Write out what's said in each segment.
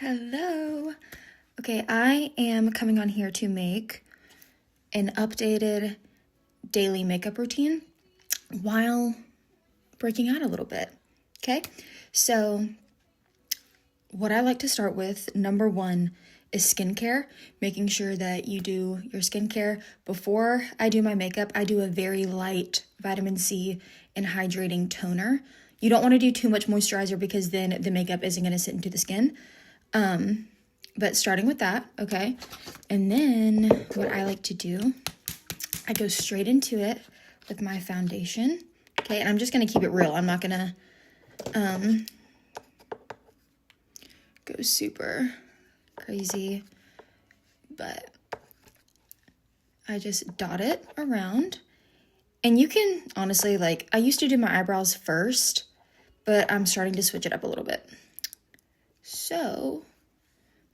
Hello. Okay, I am coming on here to make an updated daily makeup routine while breaking out a little bit. Okay, so what I like to start with, number one, is skincare, making sure that you do your skincare. Before I do my makeup, I do a very light vitamin C and hydrating toner. You don't want to do too much moisturizer because then the makeup isn't going to sit into the skin. But starting with that, okay? And then what I like to do, I go straight into it with my foundation, okay? And I'm just going to keep it real. I'm not going to go super crazy, but I just dot it around. And you can honestly, like, I used to do my eyebrows first, but I'm starting to switch it up a little bit. So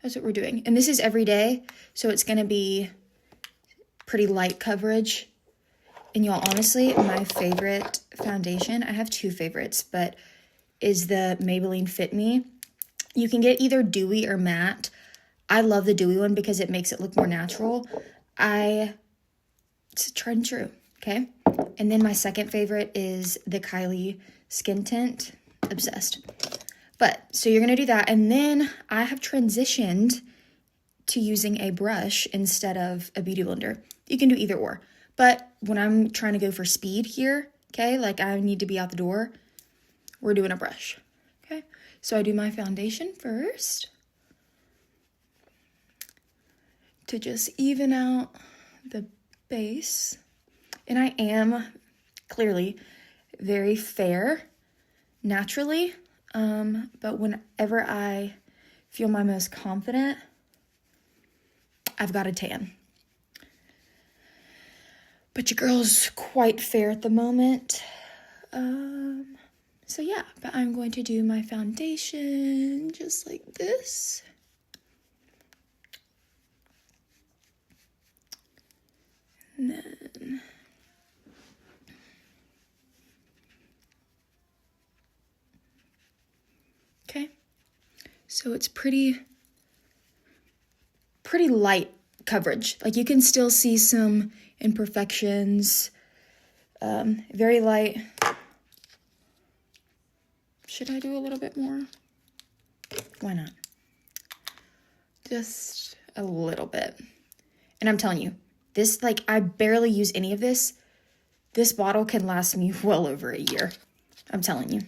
that's what we're doing. And this is every day, so it's going to be pretty light coverage. And y'all, honestly, my favorite foundation, I have two favorites, but is the Maybelline Fit Me. You can get either dewy or matte. I love the dewy one because it makes it look more natural. It's tried and true, okay? And then my second favorite is the Kylie Skin Tint. Obsessed. But, so you're going to do that. And then I have transitioned to using a brush instead of a beauty blender. You can do either or. But when I'm trying to go for speed here, okay, like I need to be out the door, we're doing a brush, okay? So I do my foundation first to just even out the base. And I am clearly very fair naturally. But whenever I feel my most confident, I've got a tan. But your girl's quite fair at the moment. So yeah, but I'm going to do my foundation just like this. And then okay. So it's pretty light coverage. Like you can still see some imperfections. Very light. Should I do a little bit more? Why not? Just a little bit. And I'm telling you, this, like, I barely use any of this. This bottle can last me well over a year. I'm telling you.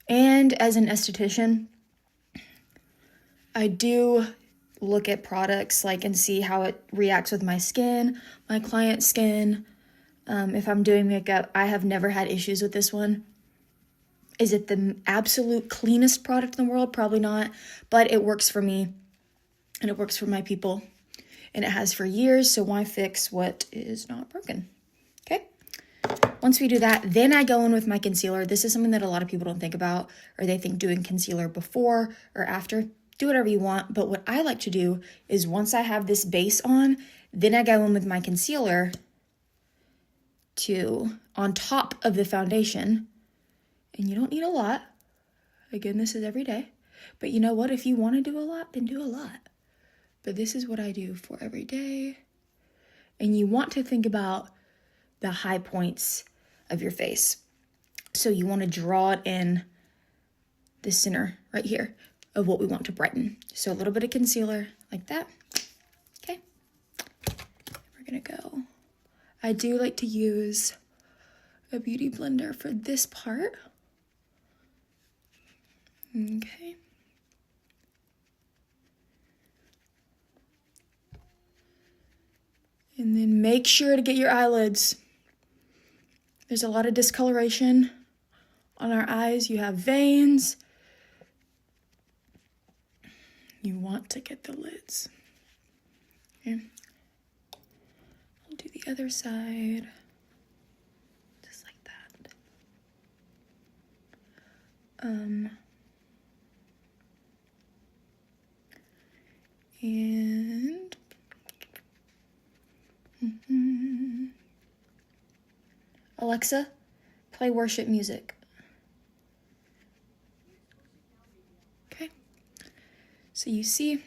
And as an esthetician, I do look at products like and see how it reacts with my skin, my client's skin. If I'm doing makeup, I have never had issues with this one. Is it the absolute cleanest product in the world? Probably not, but it works for me and it works for my people and it has for years. So why fix what is not broken? Okay. Once we do that, then I go in with my concealer. This is something that a lot of people don't think about, or they think doing concealer before or after. Do whatever you want. But what I like to do is once I have this base on, then I go in with my concealer on top of the foundation. And you don't need a lot. Again, this is every day. But you know what? If you want to do a lot, then do a lot. But this is what I do for every day. And you want to think about the high points of your face. So you want to draw it in the center right here of what we want to brighten. So a little bit of concealer like that. Okay. We're going to go. I do like to use a beauty blender for this part. Okay. And then make sure to get your eyelids. There's a lot of discoloration on our eyes. You have veins. You want to get the lids. Okay. I'll do the other side. Just like that. And Alexa, play worship music. So you see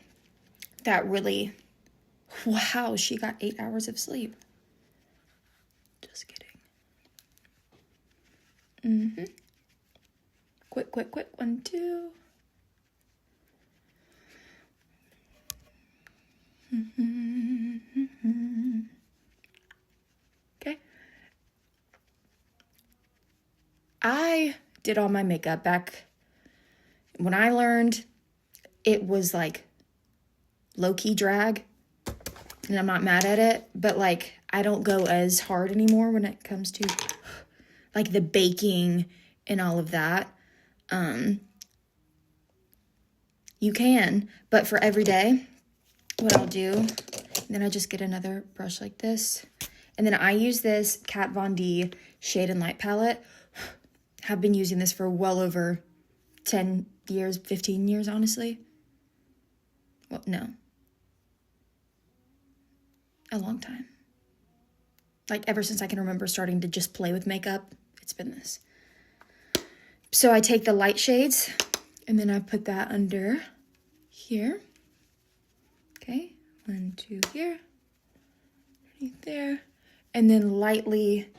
that really, wow, she got 8 hours of sleep. Just kidding. Quick, 1, 2. Okay. I did all my makeup back when I learned. It was like low-key drag, and I'm not mad at it, but like I don't go as hard anymore when it comes to like the baking and all of that. You can, but for every day, what I'll do, then I just get another brush like this, and then I use this Kat Von D Shade and Light palette. Have been using this for well over 10 years, 15 years, honestly. Well, no. A long time. Like ever since I can remember starting to just play with makeup, it's been this. So I take the light shades and then I put that under here. Okay, 1, 2 here, right there, and then lightly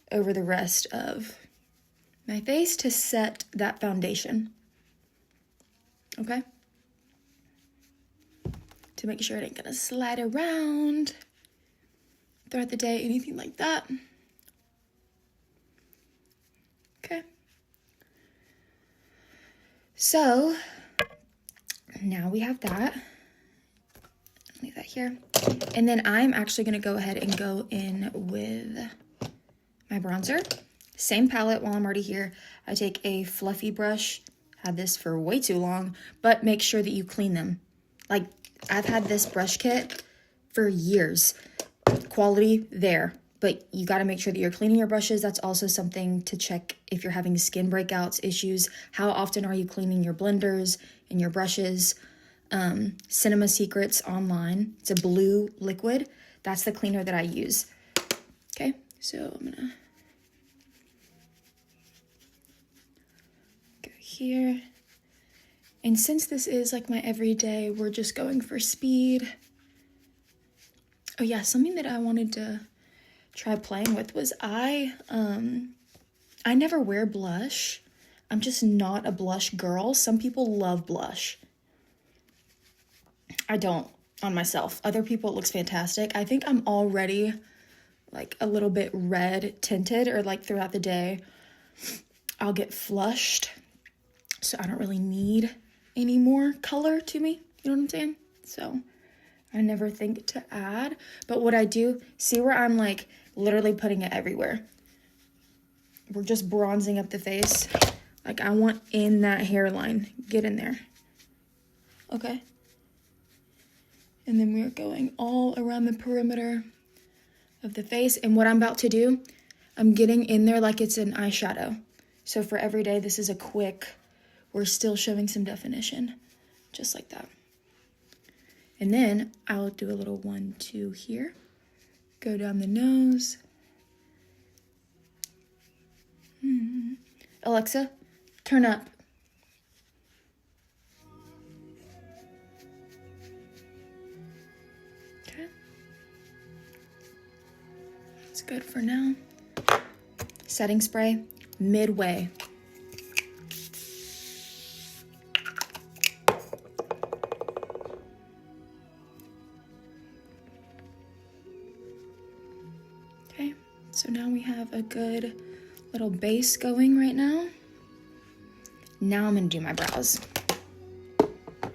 over the rest of my face to set that foundation. Okay? To make sure it ain't gonna slide around throughout the day, anything like that. Okay. So now we have that. Leave that here. And then I'm actually gonna go ahead and go in with my bronzer. Same palette while I'm already here. I take a fluffy brush. Had this for way too long, but make sure that you clean them. Like, I've had this brush kit for years. Quality there, but you got to make sure that you're cleaning your brushes. That's also something to check if you're having skin breakouts, issues. How often are you cleaning your blenders and your brushes? Cinema Secrets online. It's a blue liquid. That's the cleaner that I use. Okay, so I'm gonna go here. And since this is like my everyday, we're just going for speed. Oh yeah, something that I wanted to try playing with was I never wear blush. I'm just not a blush girl. Some people love blush. I don't on myself. Other people, it looks fantastic. I think I'm already like a little bit red tinted, or like throughout the day I'll get flushed. So I don't really need any more color to me. You know what I'm saying? So I never think to add. But what I do, see where I'm like literally putting it everywhere. We're just bronzing up the face. Like I want in that hairline. Get in there. Okay. And then we're going all around the perimeter of the face. And what I'm about to do, I'm getting in there like it's an eyeshadow. So for every day, this is a quick, we're still showing some definition. Just like that. And then I'll do a little 1, 2 here. Go down the nose. Alexa, turn up. Okay. That's good for now. Setting spray, midway. Okay, so now we have a good little base going right now. Now I'm gonna do my brows.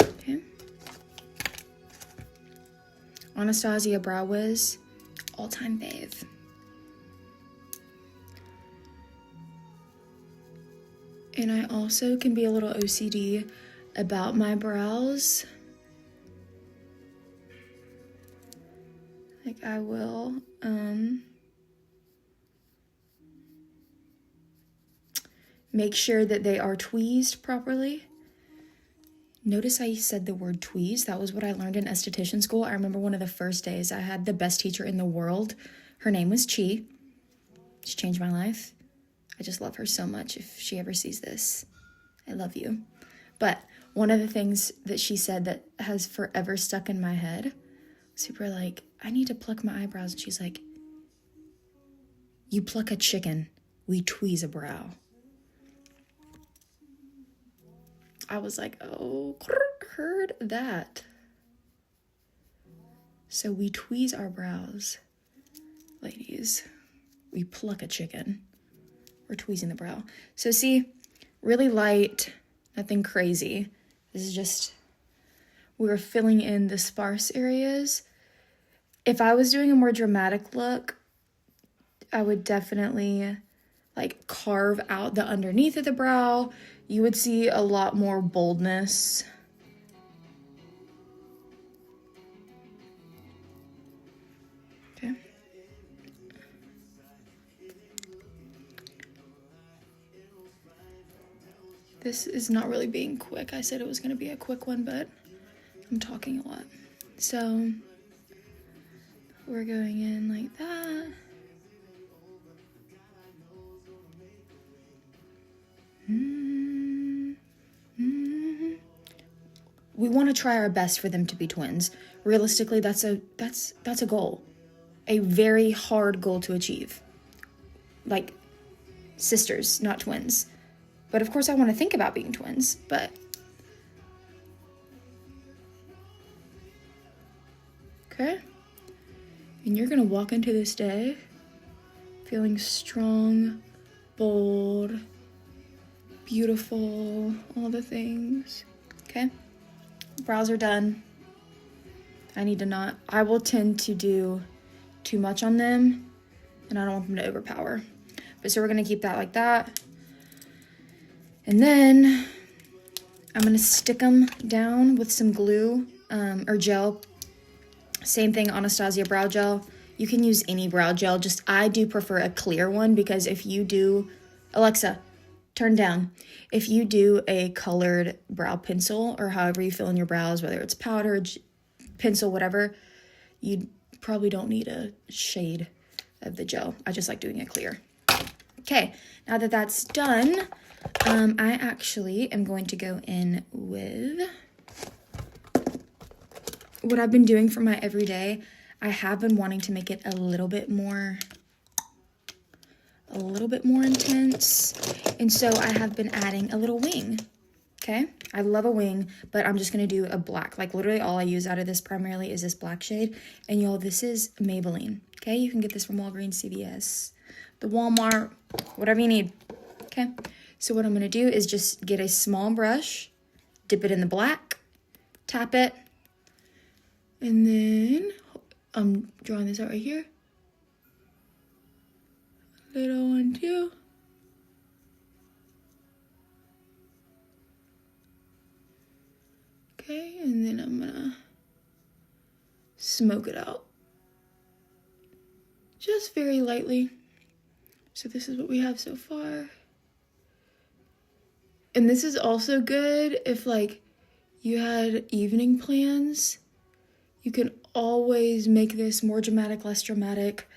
Okay. Anastasia Brow Wiz, all-time fave. And I also can be a little OCD about my brows. Like I will, make sure that they are tweezed properly. Notice I said the word tweeze. That was what I learned in esthetician school. I remember one of the first days I had the best teacher in the world. Her name was Chi. She changed my life. I just love her so much. If she ever sees this, I love you. But one of the things that she said that has forever stuck in my head, super like, I need to pluck my eyebrows. And she's like, you pluck a chicken, we tweeze a brow. I was like, oh, heard that. So we tweeze our brows, ladies. We pluck a chicken. We're tweezing the brow. So see, really light, nothing crazy. This is just, we're filling in the sparse areas. If I was doing a more dramatic look, I would definitely like carve out the underneath of the brow. You would see a lot more boldness. Okay. This is not really being quick. I said it was going to be a quick one, but I'm talking a lot. So we're going in like that. We want to try our best for them to be twins. Realistically, that's a goal. A very hard goal to achieve. Like sisters, not twins. But of course I want to think about being twins, but okay. And you're going to walk into this day feeling strong, bold, beautiful, all the things. Okay? Brows are done. I will tend to do too much on them, and I don't want them to overpower. But so we're going to keep that like that. And then I'm going to stick them down with some glue or gel. Same thing, Anastasia brow gel. You can use any brow gel, just I do prefer a clear one because if you do, Alexa, turn down. If you do a colored brow pencil or however you fill in your brows, whether it's powder, pencil, whatever, you probably don't need a shade of the gel. I just like doing it clear. Okay, now that that's done, I actually am going to go in with what I've been doing for my everyday. I have been wanting to make it a little bit more intense. And so I have been adding a little wing. Okay, I love a wing, but I'm just gonna do a black. Like literally all I use out of this primarily is this black shade. And y'all, this is Maybelline. Okay, you can get this from Walgreens, CVS, the Walmart, whatever you need. Okay, so what I'm gonna do is just get a small brush, dip it in the black, tap it, and then I'm drawing this out right here. Little one too. Okay, and then I'm gonna smoke it out. Just very lightly. So this is what we have so far. And this is also good if like you had evening plans. You can always make this more dramatic, less dramatic.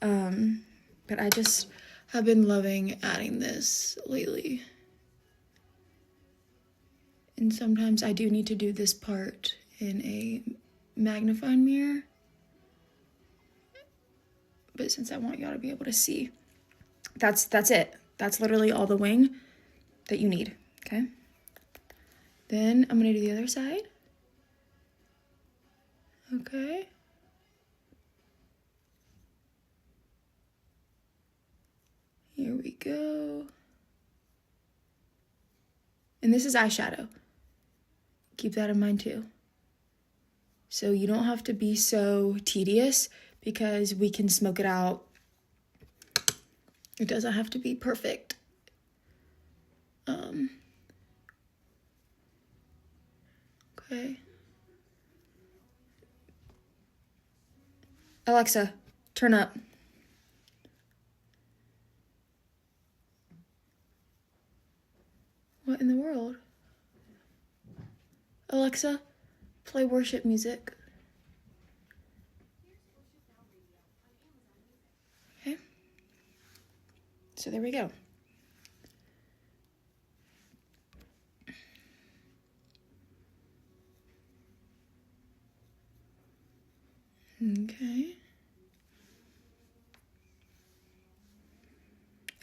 But I just have been loving adding this lately. And sometimes I do need to do this part in a magnifying mirror. But since I want y'all to be able to see, that's it. That's literally all the wing that you need, okay? Then I'm gonna do the other side. Okay. Here we go. And this is eyeshadow. Keep that in mind too. So you don't have to be so tedious because we can smoke it out. It doesn't have to be perfect. Okay. Alexa, turn up. What in the world? Alexa, play worship music. Okay. So there we go. Okay.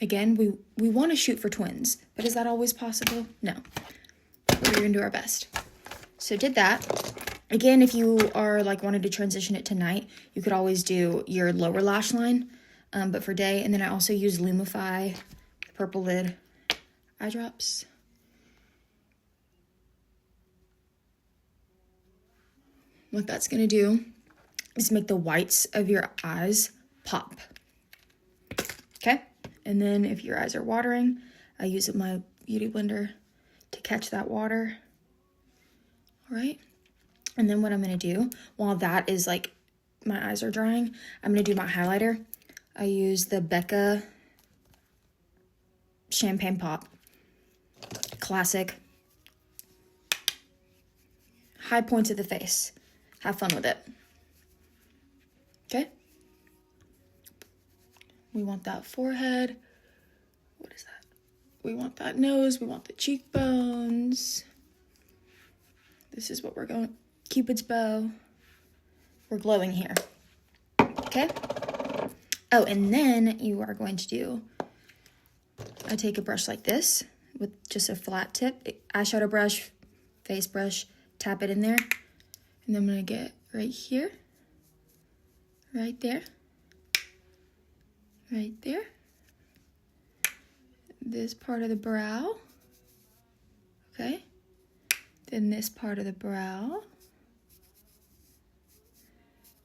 Again, we want to shoot for twins, but is that always possible? No. But we're going to do our best. So did that. Again, if you are like wanted to transition it to night, you could always do your lower lash line, but for day. And then I also use Lumify Purple Lid eye drops. What that's going to do is make the whites of your eyes pop. Okay? And then if your eyes are watering, I use my Beauty Blender to catch that water. All right? And then what I'm going to do, while that is like, my eyes are drying, I'm going to do my highlighter. I use the Becca Champagne Pop. Classic. High points of the face. Have fun with it. Okay? We want that forehead. What is that? We want that nose. We want the cheekbones. This is what we're going. Cupid's bow. We're glowing here. Okay? Oh, and then you are going to do, I take a brush like this with just a flat tip, eyeshadow brush, face brush, tap it in there. And then I'm going to get right here, right there, right there, this part of the brow, okay, then this part of the brow.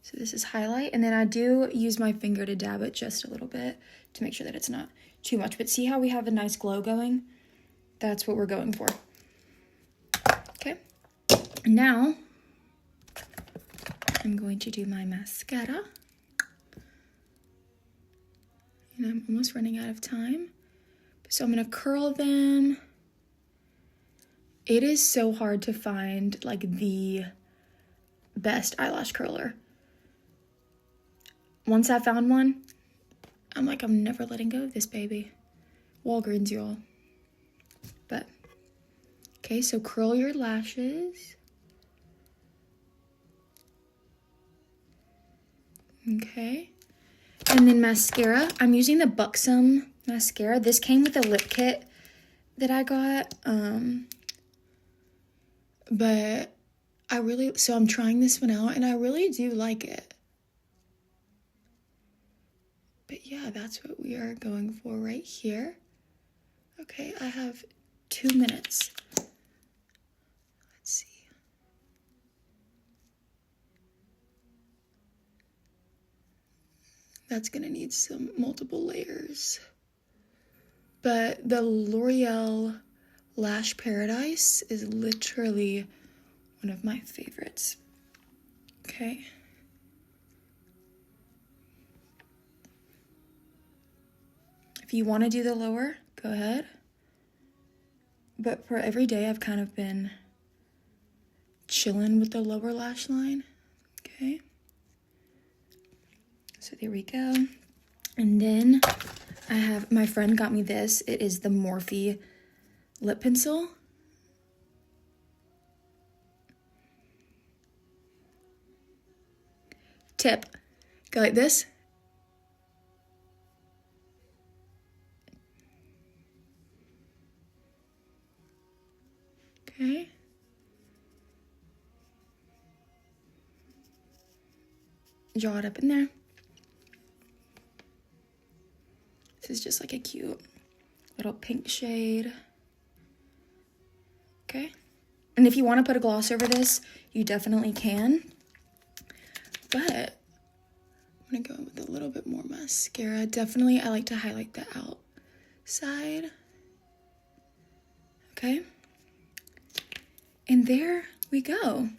So this is highlight, and then I do use my finger to dab it just a little bit to make sure that it's not too much. But see how we have a nice glow going? That's what we're going for. Okay, now I'm going to do my mascara. And I'm almost running out of time. So I'm going to curl them. It is so hard to find like the best eyelash curler. Once I found one, I'm like, I'm never letting go of this baby. Walgreens, y'all. But, okay, so curl your lashes. Okay. And then mascara. I'm using the Buxom mascara. This came with a lip kit that I got. But so I'm trying this one out and I really do like it. But yeah, that's what we are going for right here. Okay, I have 2 minutes. Let's see. That's gonna need some multiple layers. But the L'Oreal Lash Paradise is literally one of my favorites. Okay. If you want to do the lower, go ahead. But for every day, I've kind of been chilling with the lower lash line. Okay. So there we go. And then I have, my friend got me this. It is the Morphe lip pencil. Tip, go like this. Okay. Draw it up in there. This is just like a cute little pink shade. Okay. And if you want to put a gloss over this, you definitely can. But I'm going to go with a little bit more mascara. Definitely, I like to highlight the outside. Okay. And there we go.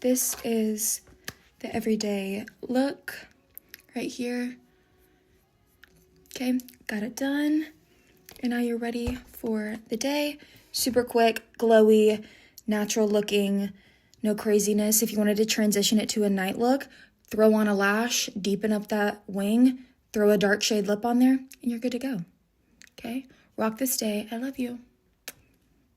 This is the everyday look right here. Okay, got it done. And now you're ready for the day. Super quick, glowy, natural looking, no craziness. If you wanted to transition it to a night look, throw on a lash, deepen up that wing, throw a dark shade lip on there, and you're good to go. Okay, rock this day. I love you.